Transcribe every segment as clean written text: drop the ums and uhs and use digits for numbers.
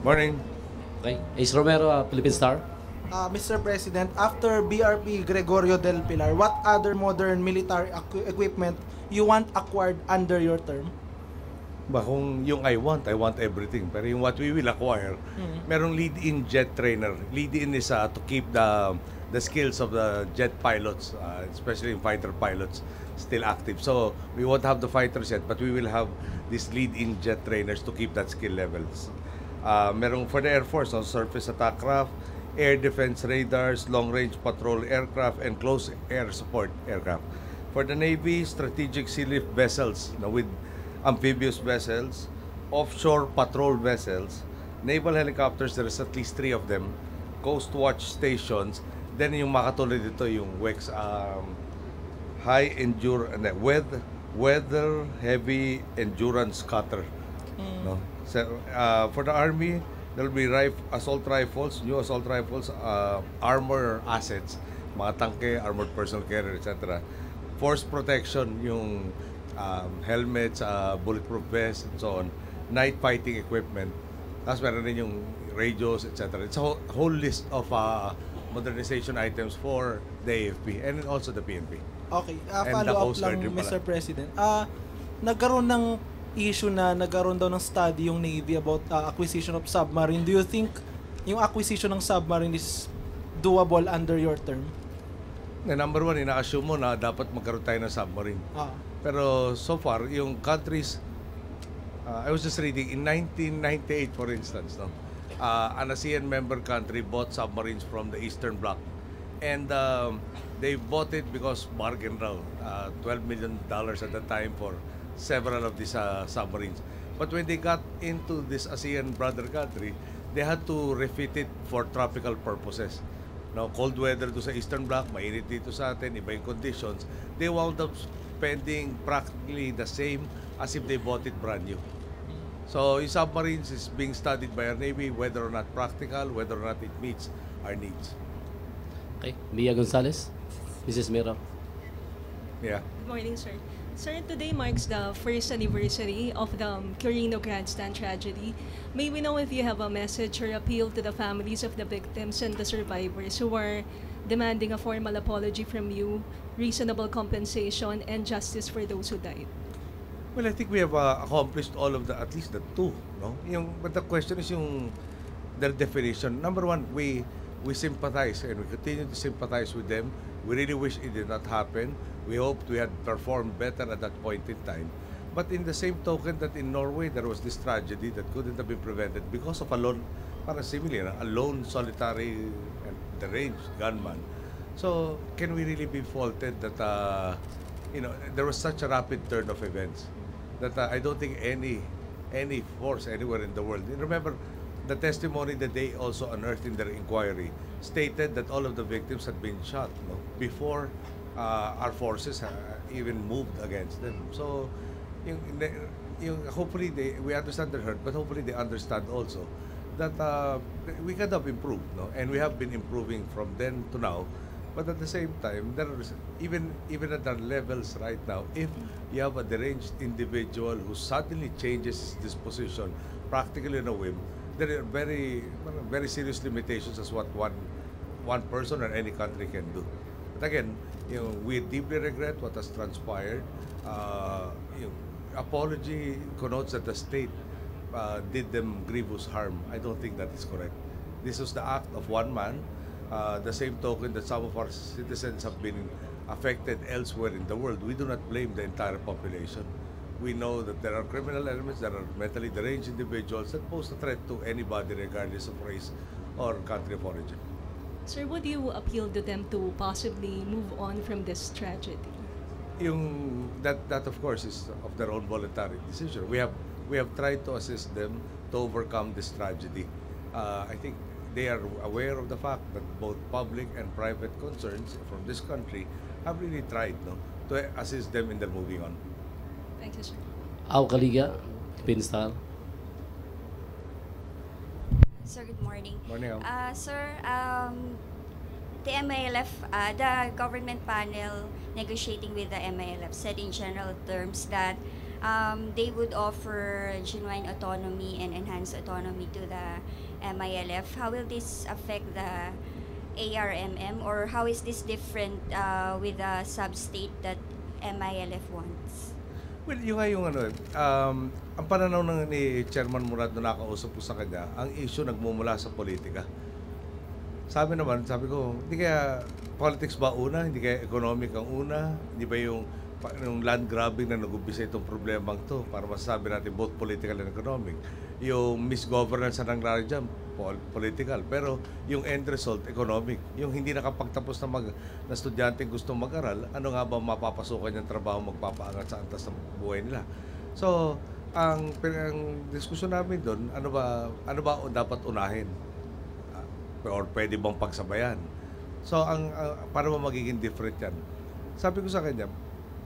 Morning. Okay. Ace Romero, Philippine Star. Mr. President, after BRP Gregorio del Pilar, what other modern military equipment you want acquired under your term? Kung yung I want everything. Pero yung what we will acquire, merong lead-in jet trainer. Lead-in is to keep the skills of the jet pilots, especially fighter pilots, still active. So we won't have the fighters yet, but we will have these lead-in jet trainers to keep that skill levels. Merong for the Air Force, surface attack craft, air defense radars, long-range patrol aircraft, and close air support aircraft. For the Navy, strategic sea lift vessels with amphibious vessels, offshore patrol vessels, naval helicopters, there's at least 3 of them, coast watch stations, then yung makatulad dito yung WEX, weather heavy endurance cutter. No? So, for the Army, there will be assault rifles, new assault rifles, armor assets, mga tanke, armored personnel carrier, etc. Force protection, yung helmets, bulletproof vests, and so on. Night fighting equipment. Tapos meron din yung radios, etc. It's a whole list of modernization items for the AFP and also the PNP. Okay, And the follow up Coast lang, Guard din pala. Mr. President. Nagkaroon ng issue na nagkaroon daw ng study yung Navy about acquisition of submarine. Do you think yung acquisition ng submarine is doable under your term? Number one, ina-assume mo na dapat magkaroon tayo ng submarine. Pero so far, yung countries, I was just reading, in 1998 for instance, no, an ASEAN member country bought submarines from the Eastern Bloc. And they bought it because bargain raw, $12 million at the time for several of these submarines. But when they got into this ASEAN brother country, they had to refit it for tropical purposes. Now, cold weather to sa Eastern Bloc, mainit dito sa atin, iba yung conditions. They wound up spending practically the same as if they bought it brand new. So, yung submarines is being studied by our Navy, whether or not practical, whether or not it meets our needs. Okay. Mia Gonzalez, Mrs. Mira. Yeah. Good morning, sir. Sir, today marks the first anniversary of the Quirino Grandstand tragedy. May we know if you have a message or appeal to the families of the victims and the survivors who are demanding a formal apology from you, reasonable compensation, and justice for those who died? Well, I think we have accomplished all of at least the 2, no? But the question is their definition. Number one, we sympathize and we continue to sympathize with them. We really wish it did not happen. We hoped we had performed better at that point in time. But in the same token that in Norway there was this tragedy that couldn't have been prevented because of a lone solitary and deranged gunman. So can we really be faulted that there was such a rapid turn of events that I don't think any force anywhere in the world. Remember, the testimony that they also unearthed in their inquiry stated that all of the victims had been shot before our forces even moved against them. So, hopefully we understand their hurt, but hopefully they understand also that we could have improved, and we have been improving from then to now. But at the same time, there is, even at the levels right now, if you have a deranged individual who suddenly changes his disposition, practically in a whim, there are very, very serious limitations as what one person or any country can do. But again, we deeply regret what has transpired. Apology connotes that the state did them grievous harm. I don't think that is correct. This was the act of one man. The same token that some of our citizens have been affected elsewhere in the world. We do not blame the entire population. We know that there are criminal elements, there are mentally deranged individuals that pose a threat to anybody regardless of race or country of origin. Sir, would you appeal to them to possibly move on from this tragedy? That of course is of their own voluntary decision. We have tried to assist them to overcome this tragedy. I think they are aware of the fact that both public and private concerns from this country have really tried to assist them in their moving on. Thank you, sir. Au Kaliga, Philippine Star. Sir, good morning. Morning. Sir, the MILF, the government panel negotiating with the MILF said in general terms that they would offer genuine autonomy and enhanced autonomy to the MILF. How will this affect the ARMM, or how is this different with the sub-state that MILF wants? Well, yung ang pananaw ni Chairman Murad na nakausap ko sa kanya, ang issue nagmumula sa politika. Sabi ko, hindi kaya politics ba una? Hindi kaya economic ang una? Hindi ba yung land grabbing na nag-umpisa itong problemang to para masasabi natin both political and economic? Yung misgovernance na nangyari dyan, political. Pero yung end result, economic. Yung hindi nakapagtapos na estudyante gustong mag-aral, ano nga ba mapapasukan yung trabaho magpapaangat sa antas ng buhay nila? So, ang diskusyon namin doon, ano ba dapat unahin? Or pwede bang pagsabayan? So, para magiging different yan. Sabi ko sa kanya,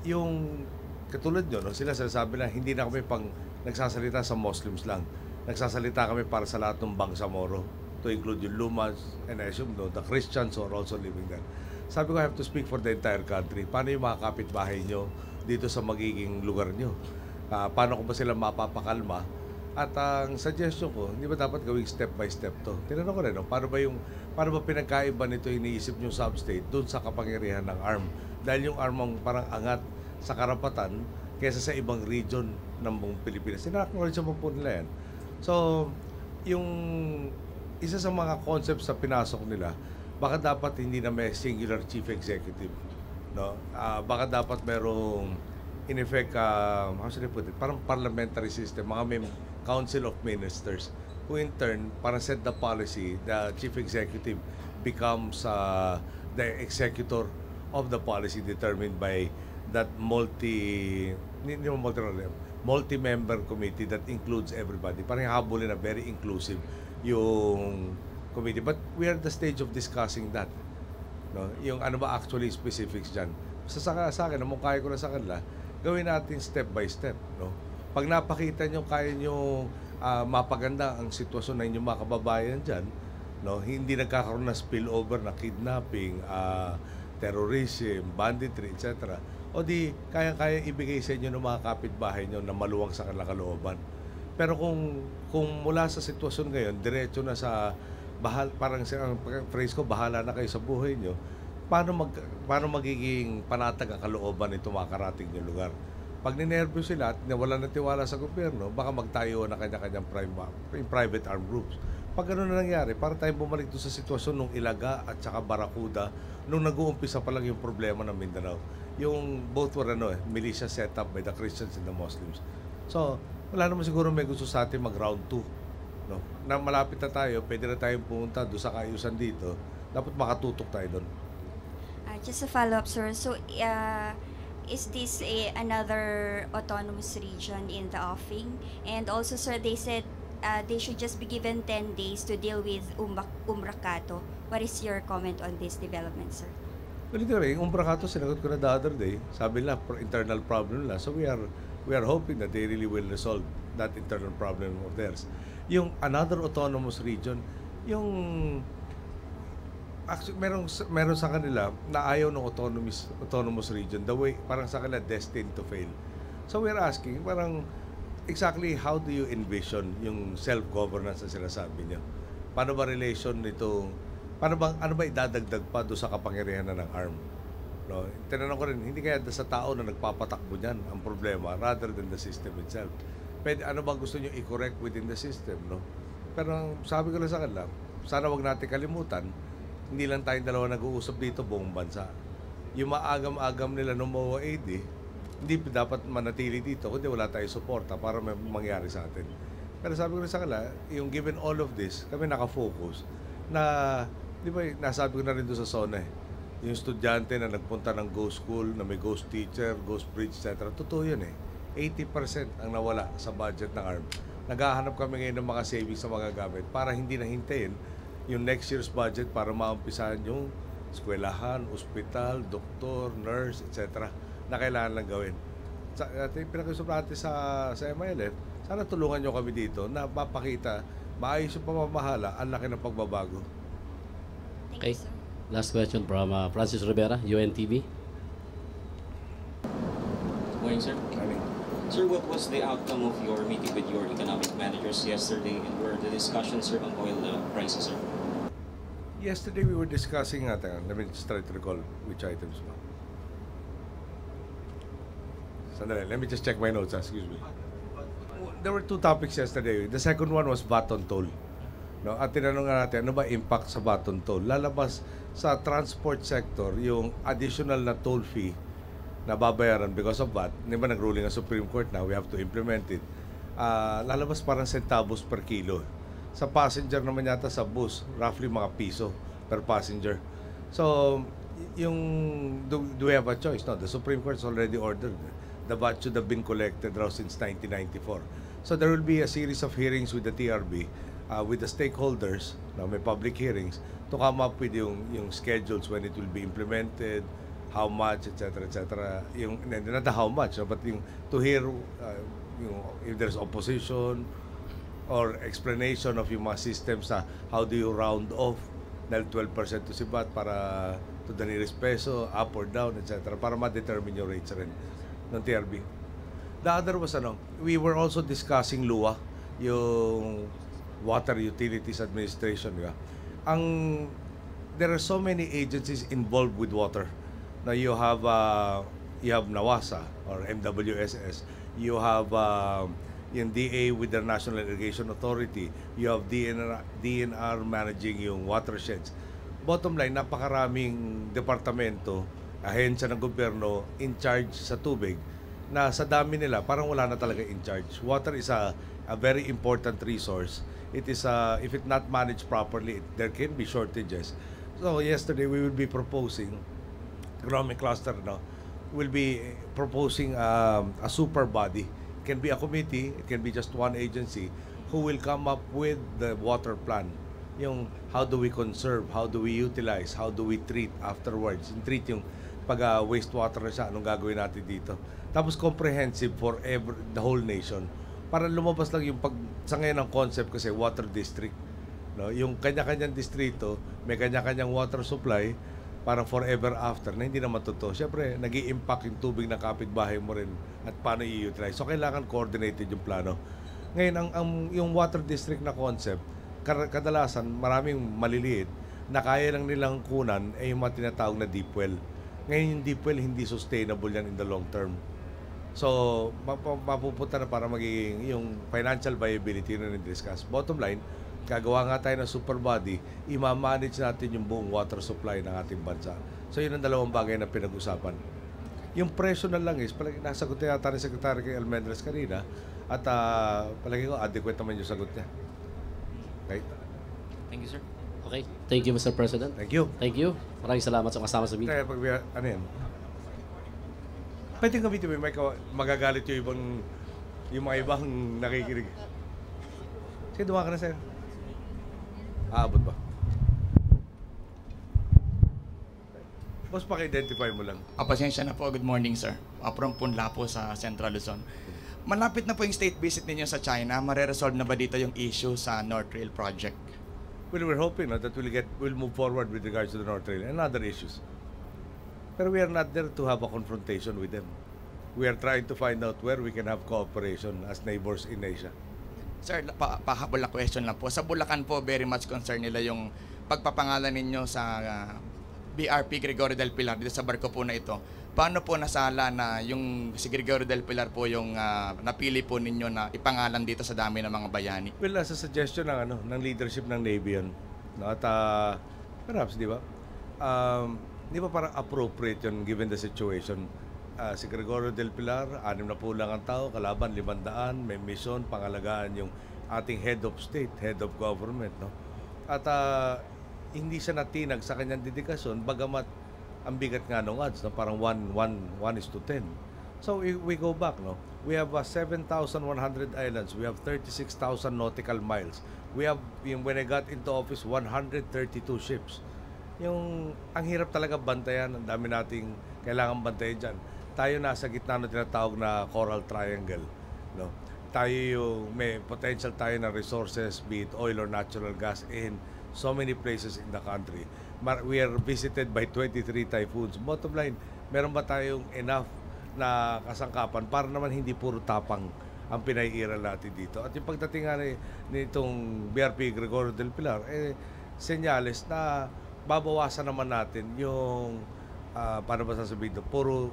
yung katulad nyo, sila sinasabi na hindi na kami nagsasalita sa Muslims lang. Nagsasalita kami para sa lahat ng Bangsamoro, to include yung Lumas, and I assume the Christians who are also living there. Sabi ko, I have to speak for the entire country. Paano yung mga kapitbahay nyo dito sa magiging lugar nyo? Paano ko ba sila mapapakalma? At ang suggestion ko, hindi ba dapat gawing step by step to? Tinanong ko rin, paano ba pinagkaiba nito iniisip nyo sub-state doon sa kapangyarihan ng ARM? Dahil yung ARM ang parang angat sa karapatan kaysa sa ibang region ng buong Pilipinas. Sinaknowledge mo po nila yan. So, yung isa sa mga concepts na pinasok nila, baka dapat hindi na may singular chief executive. No? Baka dapat merong, in effect, how should I put it, parang parliamentary system, mga may council of ministers, who in turn, para set the policy, the chief executive becomes the executor of the policy determined by that multi-member committee that includes everybody. Parang habulin na very inclusive yung committee. But we are at the stage of discussing that. No? Yung ano ba actually specifics dyan. Sa akin, namukaya ko na sa kanila, gawin natin step by step. No? Pag napakita nyo, kaya nyo mapaganda ang sitwasyon ng inyong mga kababayan dyan, no? Hindi nagkakaroon na spillover na kidnapping, terrorism, banditry, etc. O di, kaya ibigay sa inyo ng mga kapitbahay nyo na maluwang sa kanilang kalooban. Pero kung mula sa sitwasyon ngayon, diretso na sa parang ang phrase ko, bahala na kayo sa buhay nyo, paano magiging panatag ang kalooban nito makarating yung lugar? Pag ninervyo sila at nawala ng tiwala sa gobyerno, baka magtayo na kanya-kanyang private armed groups. Pag gano'n na nangyari, para tayong bumalik doon sa sitwasyon nung Ilaga at saka Barakuda, nung nag-uumpisa pa lang yung problema ng Mindanao. Yung both were militia set up by the Christians and the Muslims. So, wala naman siguro may gusto sa atin mag-round 2. No? Na malapit na tayo, pwede na tayong pumunta doon sa kaayusan dito. Dapat makatutok tayo doon. Just a follow-up, sir. So, is this another autonomous region in the offing? And also, sir, they said they should just be given 10 days to deal with Umrakato. What is your comment on this development, sir? Well, ito rin, yung Umrakato, sinagot ko na the other day. Sabi nila, internal problem nila. So we are hoping that they really will resolve that internal problem of theirs. Yung another autonomous region, yung actually meron sa kanila na ayaw ng autonomous region, the way parang sa kanila destined to fail. So we are asking, parang exactly how do you envision yung self-governance na sinasabi niyo? Paano ba relation nito? Ano ba idadagdag pa doon sa kapangyarihan na ng ARM? No? Tinanong ko rin, hindi kaya sa tao na nagpapatakbo niyan ang problema rather than the system itself. Ano ba gusto niyo i-correct within the system? No? Pero sabi ko lang sa kanila, sana wag natin kalimutan, hindi lang tayong dalawa nag-uusap dito, buong bansa. Yung maagam-agam nila ng MOA AD, hindi dapat manatili dito kundi wala tayong suporta para may mangyari sa atin. Pero sabi ko rin sa kanila, yung given all of this, kami nakafocus na, di ba, nasabi ko na rin doon sa SONA yung estudyante na nagpunta ng ghost school, na may ghost teacher, ghost bridge, etc. Totoo yun 80% ang nawala sa budget ng ARM. Naghahanap kami ngayon ng mga savings sa mga gamit para hindi na hintayin yung next year's budget para maumpisahan yung eskwelahan, ospital, doktor, nurse, etc. na kailangan lang gawin. Pinag-usap natin sa MILF, sana tulungan nyo kami dito na mapakita maayos yung pamamahala, ang laki ng pagbabago. Thank Okay. you, sir. Last question from Francis Rivera, UNTV. Morning, sir. Sir, what was the outcome of your meeting with your economic managers yesterday, and were the discussions, sir, on oil prices, sir? Yesterday we were discussing, let me just try to recall which items ba. Sandali, let me just check my notes, excuse me. There were two topics yesterday. The second one was VAT on toll. No, at tinanong nga natin, ano ba impact sa VAT on toll? Lalabas sa transport sector yung additional na toll fee na babayaran because of VAT. Di ba nag-ruling ang Supreme Court na we have to implement it. Lalabas parang centavos per kilo. Sa passenger naman yata sa bus, roughly mga piso per passenger. So, do we have a choice? No, the Supreme Court has already ordered. The VAT should have been collected raw since 1994. So there will be a series of hearings with the TRB, with the stakeholders, may public hearings, to come up with yung schedules when it will be implemented, how much, etc., etc. Not the how much, but to hear if there's opposition or explanation of yung mga systems na how do you round off dahil 12% to si VAT para to the nearest peso, up or down, etc. para ma-determine yung rates rin ng TRB. The other was we were also discussing LUA, yung Water Utilities Administration. There are so many agencies involved with water. Now you have NAWASA or MWSS. You have yung DA with the National Irrigation Authority. You have DNR managing yung watersheds. Bottom line, napakaraming departamento, ahensya ng gobyerno in charge sa tubig na sa dami nila parang wala na talaga in charge. Water is a very important resource. It is if it not managed properly, there can be shortages. So yesterday we will be proposing economic cluster will be proposing a super body. It can be a committee, it can be just one agency who will come up with the water plan. Yung how do we conserve, how do we utilize, how do we treat afterwards. Treat yung pag wastewater na siya, anong gagawin natin dito. Tapos comprehensive for the whole nation. Para lumabas lang yung sa ngayon ang concept kasi water district. No? Yung kanya-kanyang distrito, may kanya-kanyang water supply, parang forever after, na hindi naman totoo. Siyempre, nag-i-impact yung tubig ng kapitbahay mo rin at paano i-utilize. So, kailangan coordinated yung plano. Ngayon, yung water district na concept, kadalasan, maraming maliliit, na kaya lang nilang kunan ay yung mga tinatawag na deep well. Ngayon, yung deep well, hindi sustainable yan in the long term. So, mapupunta na para magiging yung financial viability na discuss. Bottom line, gagawa nga tayo ng super body, i-manage natin yung buong water supply ng ating bansa. So, yun ang dalawang bagay na pinag-usapan. Yung presyo na lang is, palagi nasagot na yata ni Secretary kay Almendres kanina, at palagi ko, adequate naman yung sagot niya. Okay? Thank you, sir. Okay. Thank you, Mr. President. Thank you. Thank you. Maraming salamat sa kasama sa meeting. Kaya pag ano yan? Pwede gamitin mo yung magagalit yung mga ibang nakikinig. Sige, dumaan ka na, sir. Aabot ba? Boss, paki-identify mo lang. Pasensya na po. Good morning, sir. From Punla po sa Central Luzon. Malapit na po yung state visit ninyo sa China. Mare-resolve na ba dito yung issue sa North Rail project? Well, we're hoping that we'll move forward with regards to the North Rail and other issues. Pero we are not there to have a confrontation with them. We are trying to find out where we can have cooperation as neighbors in Asia. Sir, pahabol na question lang po. Sa Bulacan po, very much concern nila yung pagpapangalan ninyo sa BRP Gregorio del Pilar dito sa barko po na ito. Paano po nasala na yung si Gregorio del Pilar po yung napili po ninyo na ipangalan dito sa dami ng mga bayani? Well, as a suggestion ng leadership ng Navy yun. No? At perhaps, di ba? Di ba parang appropriate yun given the situation? Si Gregorio del Pilar, 6 na po lang ang tao, kalaban 500, may mission, pangalagaan yung ating head of state, head of government. No? At hindi siya natinag sa kanyang dedikasyon, bagamat ang bigat nga nung odds, no? Parang 1:10. So we go back, no? We have 7,100 islands, we have 36,000 nautical miles. We have, when I got into office, 132 ships. Ang hirap talaga bantayan, ang dami nating kailangan bantayan dyan. Tayo nasa gitna ng tinatawag na Coral Triangle, no? Tayo may potential tayo na resources, be it oil or natural gas, in so many places in the country. We are visited by 23 typhoons. Bottom line, meron ba tayong enough na kasangkapan para naman hindi puro tapang ang pinaiiral natin dito. At yung pagdating nga nitong BRP Gregorio del Pilar, senyales na babawasan naman natin yung paano ba sasabihin ito? Puro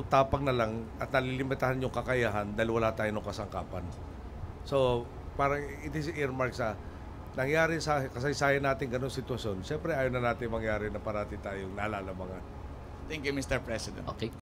tapang na lang at nalilimitahan yung kakayahan dahil wala tayong kasangkapan. So, parang it is earmark sa nangyari sa kasaysayan natin ganung sitwasyon. Siyempre, ayaw na natin mangyari na parati tayong nalalamangan. Thank you, Mr. President. Okay.